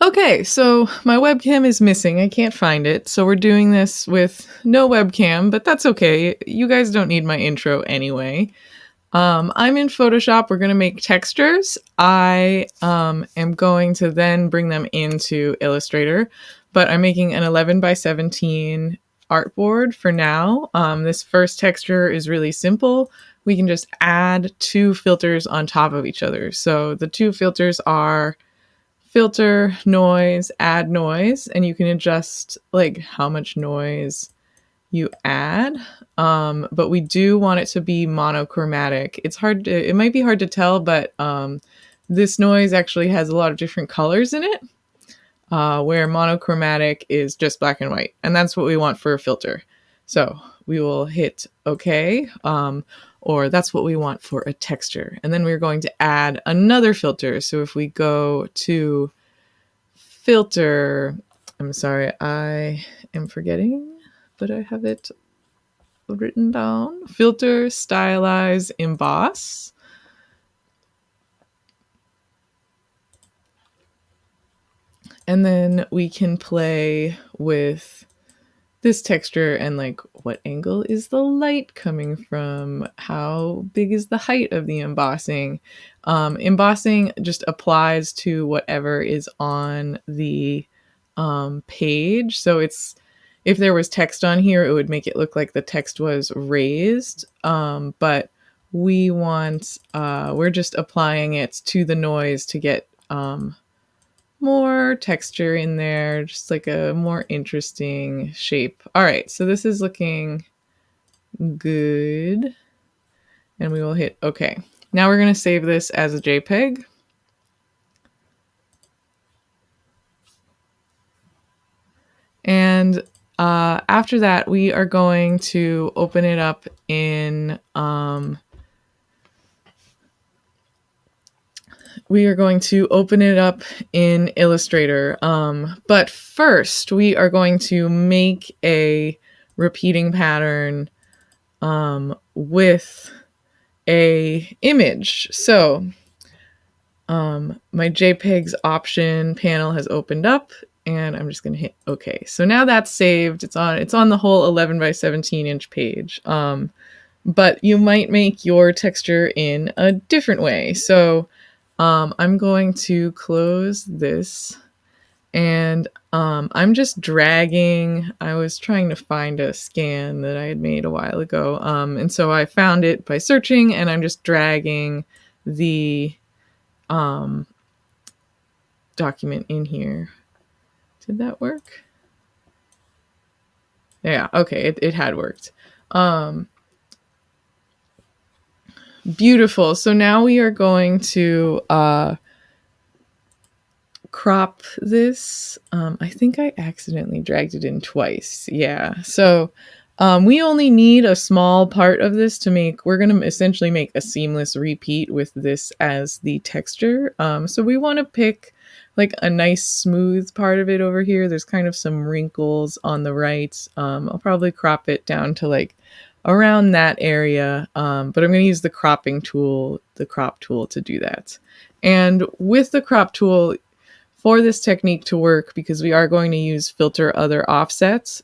Okay, so my webcam is missing. I can't find it. So we're doing this with no webcam, but that's okay. You guys don't need my intro anyway. I'm in Photoshop. We're going to make textures. I am going to then bring them into Illustrator, but I'm making an 11 by 17 artboard for now. This first texture is really simple. We can just add two filters on top of each other. So the two filters are filter, noise, add noise, and you can adjust like how much noise you add. But we do want it to be monochromatic. It might be hard to tell, but this noise actually has a lot of different colors in it, where monochromatic is just black and white. And that's what we want for a filter. So we will hit OK, or that's what we want for a texture. And then we're going to add another filter. So if we go to filter, I'm sorry, I am forgetting, but I have it written down. Filter, stylize, emboss. And then we can play with this texture and like what angle is the light coming from? How big is the height of the embossing? Embossing just applies to whatever is on the page. So if there was text on here, it would make it look like the text was raised. But we're just applying it to the noise to get more texture in there, just like a more interesting shape. All right, so this is looking good. And we will hit OK. Now we're going to save this as a JPEG. And after that, we are going to open it up in Illustrator. But first, we are going to make a repeating pattern with a image. So my JPEGs option panel has opened up, and I'm just going to hit OK. So now that's saved. It's on the whole 11 by 17 inch page. But you might make your texture in a different way. So I'm going to close this, and I'm just dragging. I was trying to find a scan that I had made a while ago. And so I found it by searching, and I'm just dragging the document in here. Did that work? Yeah, okay, it had worked. Beautiful. So now we are going to crop this. I think I accidentally dragged it in twice. Yeah. So we only need a small part of this to make, we're going to essentially make a seamless repeat with this as the texture. So we want to pick like a nice smooth part of it over here. There's kind of some wrinkles on the right. I'll probably crop it down to like around that area. But I'm going to use the crop tool to do that. And with the crop tool, for this technique to work, because we are going to use filter other offsets,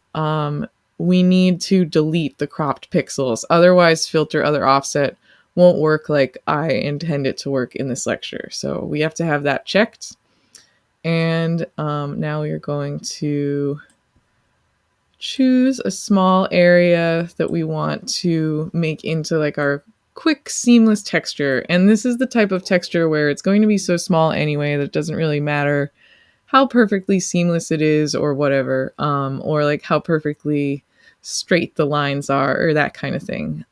we need to delete the cropped pixels. Otherwise, filter other offset won't work like I intend it to work in this lecture. So we have to have that checked. And now we are going to choose a small area that we want to make into like our quick seamless texture. And this is the type of texture where it's going to be so small anyway that it doesn't really matter how perfectly seamless it is or whatever, or like how perfectly straight the lines are or that kind of thing.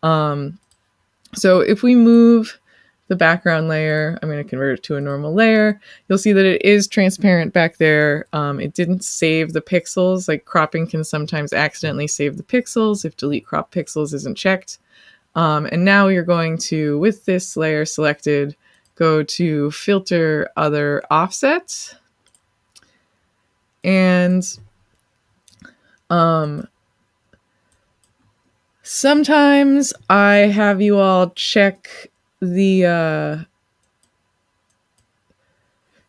So if we move the background layer, I'm going to convert it to a normal layer. You'll see that it is transparent back there. It didn't save the pixels. Like cropping can sometimes accidentally save the pixels if delete crop pixels isn't checked. And now you're going to, with this layer selected, go to filter other offsets. And sometimes I have you all check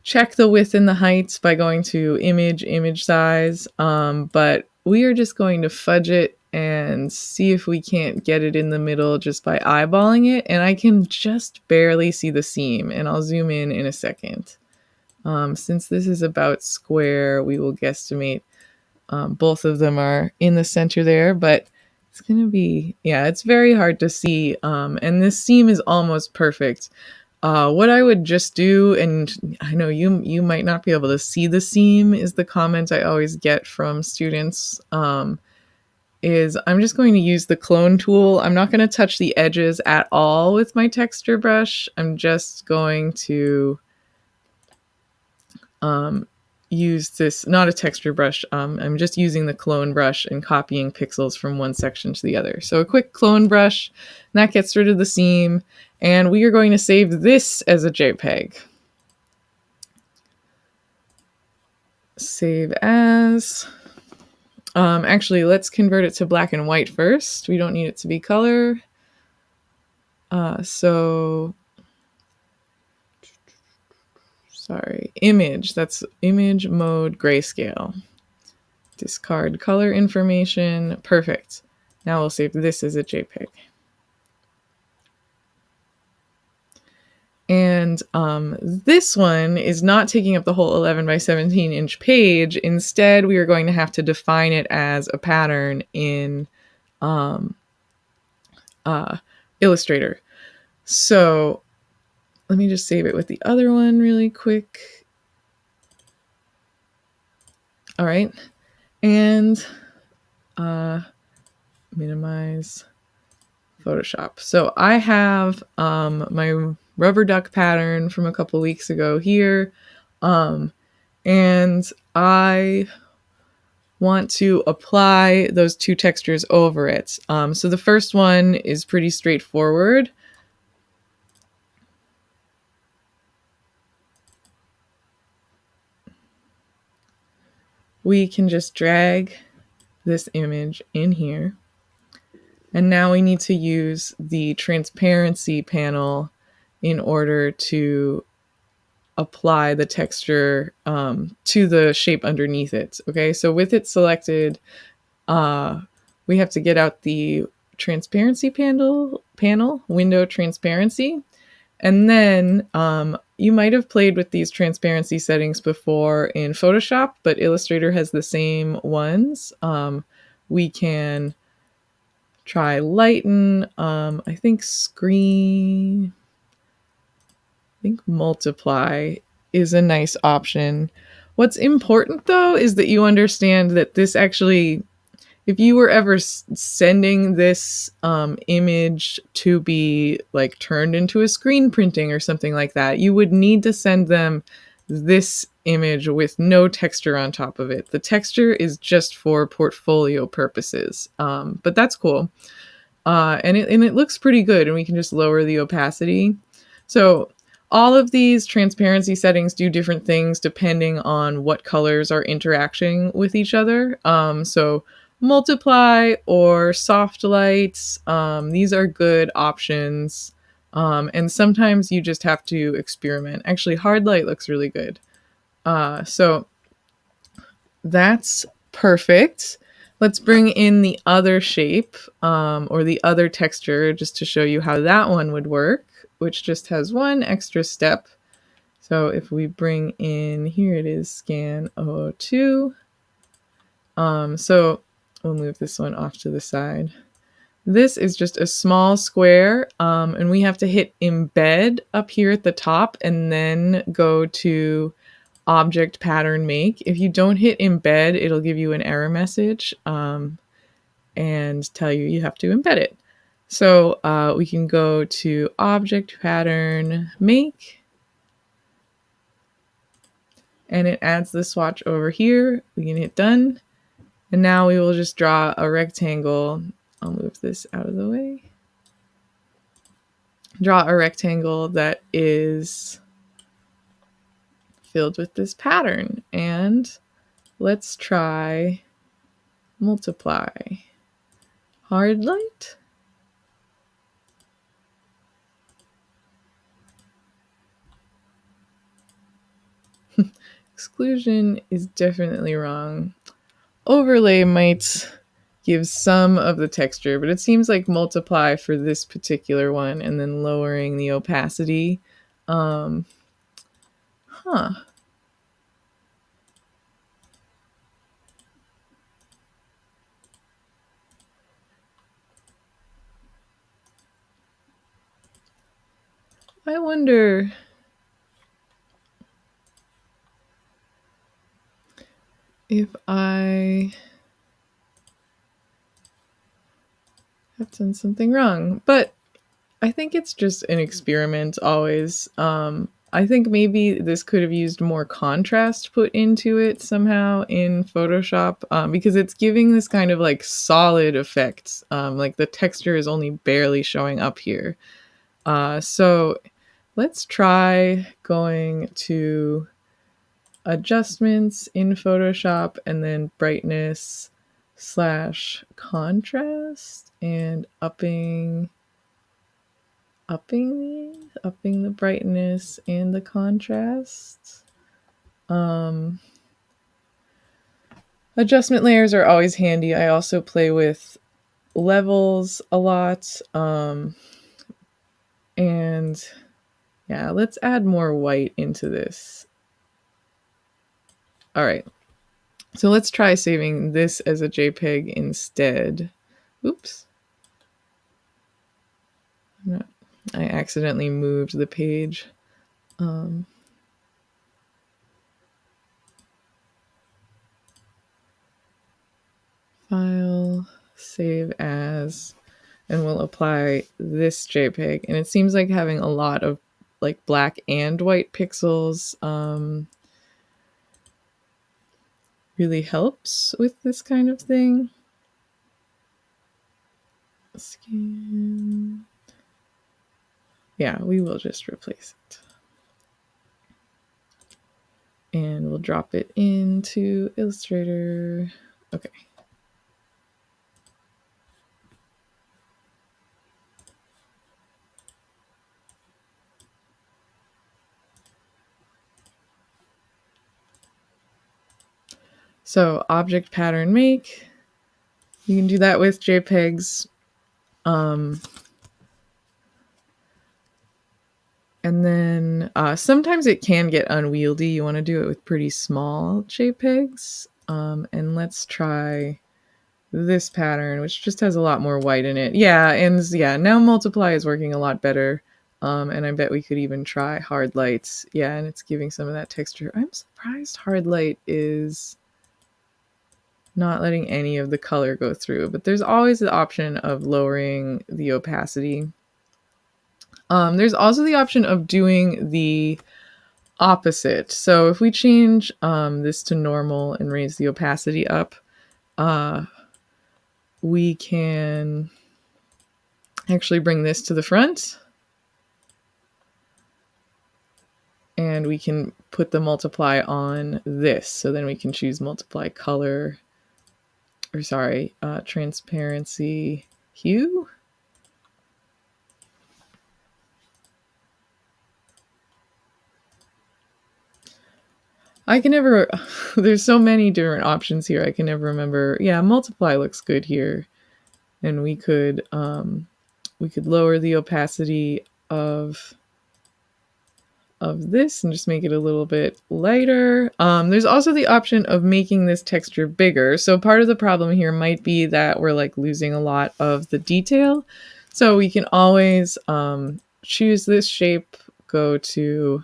check the width and the heights by going to image size, but we are just going to fudge it and see if we can't get it in the middle just by eyeballing it. And I can just barely see the seam, and I'll zoom in a second. Since this is about square, we will guesstimate both of them are in the center there, but it's going to be, yeah, it's very hard to see. And this seam is almost perfect. What I would just do, and I know you might not be able to see the seam, is the comment I always get from students, is I'm just going to use the clone tool. I'm not going to touch the edges at all with my texture brush. I'm just going to use this, not a texture brush. I'm just using the clone brush and copying pixels from one section to the other. So a quick clone brush, and that gets rid of the seam. And we are going to save this as a JPEG. Save as. Actually, let's convert it to black and white first. We don't need it to be color. Sorry, image. That's image mode grayscale. Discard color information. Perfect. Now we'll save this as a JPEG. And this one is not taking up the whole 11 by 17 inch page. Instead, we are going to have to define it as a pattern in Illustrator. So let me just save it with the other one really quick. All right. And minimize Photoshop. So I have my rubber duck pattern from a couple weeks ago here. And I want to apply those two textures over it. So the first one is pretty straightforward. We can just drag this image in here. And now we need to use the transparency panel in order to apply the texture to the shape underneath it. Okay, so with it selected, we have to get out the transparency panel, window transparency. And then you might have played with these transparency settings before in Photoshop, but Illustrator has the same ones. We can try lighten, I think screen, I think multiply is a nice option. What's important though is that you understand that this actually, if you were ever sending this image to be like turned into a screen printing or something like that, you would need to send them this image with no texture on top of it. The texture is just for portfolio purposes, but that's cool. And it looks pretty good, and we can just lower the opacity. So all of these transparency settings do different things depending on what colors are interacting with each other. So multiply or soft lights, these are good options. And sometimes you just have to experiment. Actually, hard light looks really good. So that's perfect. Let's bring in the other shape or the other texture just to show you how that one would work, which just has one extra step. So if we bring in, here it is, scan 002. So we'll move this one off to the side. This is just a small square, and we have to hit embed up here at the top and then go to object pattern make. If you don't hit embed, it'll give you an error message and tell you have to embed it. So we can go to object pattern make, and it adds the swatch over here. We can hit done. And now we will just draw a rectangle. I'll move this out of the way. Draw a rectangle that is filled with this pattern. And let's try multiply. Hard light. Exclusion is definitely wrong. Overlay might give some of the texture, but it seems like multiply for this particular one and then lowering the opacity. Um, huh. I wonder if I have done something wrong, but I think it's just an experiment always. I think maybe this could have used more contrast put into it somehow in Photoshop, because it's giving this kind of like solid effect. Like the texture is only barely showing up here. So let's try going to adjustments in Photoshop and then brightness slash contrast and upping the brightness and the contrast. Adjustment layers are always handy. I also play with levels a lot. And yeah, let's add more white into this. All right. So let's try saving this as a JPEG instead. Oops. I accidentally moved the page. File, save as, and we'll apply this JPEG. And it seems like having a lot of like black and white pixels really helps with this kind of thing. Scan. Yeah, we will just replace it. And we'll drop it into Illustrator. Okay. So object pattern make. You can do that with JPEGs. And then sometimes it can get unwieldy. You want to do it with pretty small JPEGs. And let's try this pattern, which just has a lot more white in it. Yeah, and yeah, now multiply is working a lot better. And I bet we could even try hard lights. Yeah, and it's giving some of that texture. I'm surprised hard light is not letting any of the color go through, but there's always the option of lowering the opacity. There's also the option of doing the opposite. So if we change this to normal and raise the opacity up, we can actually bring this to the front. And we can put the multiply on this. So then we can choose multiply color, or sorry, transparency hue. I can never, there's so many different options here. I can never remember. Yeah, multiply looks good here. And we could lower the opacity of this and just make it a little bit lighter. There's also the option of making this texture bigger. So part of the problem here might be that we're like losing a lot of the detail. So we can always choose this shape, go to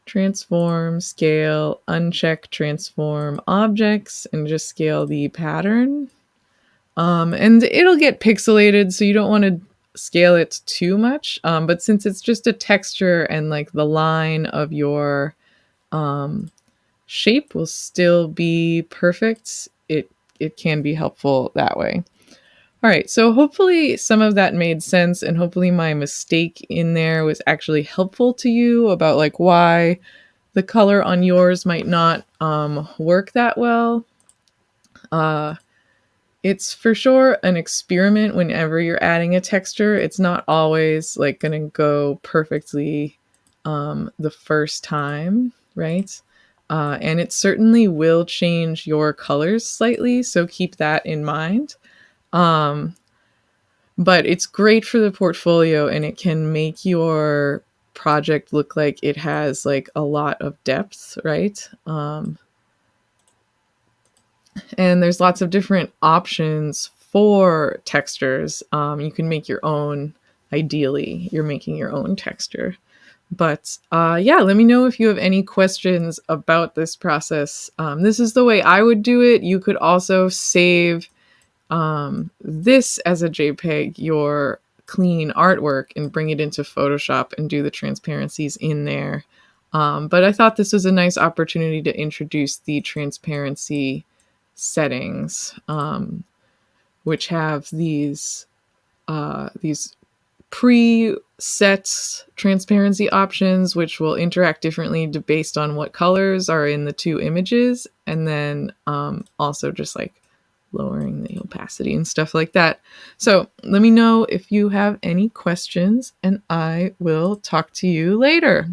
transform, scale, uncheck transform objects, and just scale the pattern. And it'll get pixelated, so you don't want to scale it too much. But since it's just a texture and like the line of your shape will still be perfect, it can be helpful that way. All right, so hopefully some of that made sense, and hopefully my mistake in there was actually helpful to you about like why the color on yours might not work that well. It's for sure an experiment whenever you're adding a texture. It's not always like going to go perfectly the first time. right? And it certainly will change your colors slightly, so keep that in mind. Um, but it's great for the portfolio, and it can make your project look like it has like a lot of depth, right? And there's lots of different options for textures. You can make your own. Ideally, you're making your own texture. But yeah, let me know if you have any questions about this process. This is the way I would do it. You could also save this as a JPEG, your clean artwork, and bring it into Photoshop and do the transparencies in there. But I thought this was a nice opportunity to introduce the transparency settings, which have these preset transparency options, which will interact differently based on what colors are in the two images, and then also just like lowering the opacity and stuff like that. So let me know if you have any questions, and I will talk to you later.